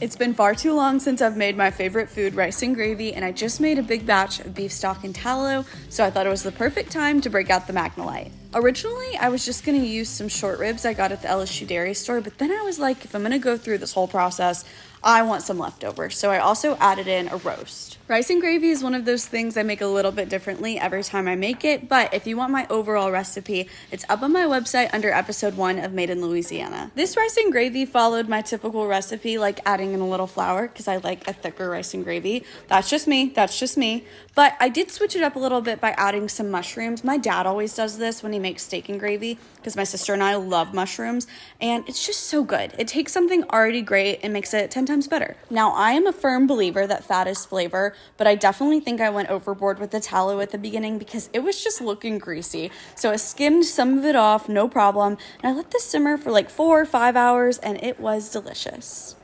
It's been far too long since I've made my favorite food, rice and gravy, and I just made a big batch of beef stock and tallow, so I thought it was the perfect time to break out the Magnolite. Originally, I was just going to use some short ribs I got at the LSU dairy store, but then I was like, if I'm going to go through this whole process, I want some leftovers, so I also added in a roast. Rice and gravy is one of those things I make a little bit differently every time I make it, but if you want my overall recipe, it's up on my website under episode 1 of Made in Louisiana. This rice and gravy followed my typical recipe, like adding in a little flour, because I like a thicker rice and gravy. That's just me. But I did switch it up a little bit by adding some mushrooms. My dad always does this when he makes steak and gravy, because my sister and I love mushrooms, and it's just so good. It takes something already great and makes it 10 times better. Now, I am a firm believer that fat is flavor, but I definitely think I went overboard with the tallow at the beginning because it was just looking greasy. So I skimmed some of it off, no problem, and I let this simmer for like 4 or 5 hours, and it was delicious.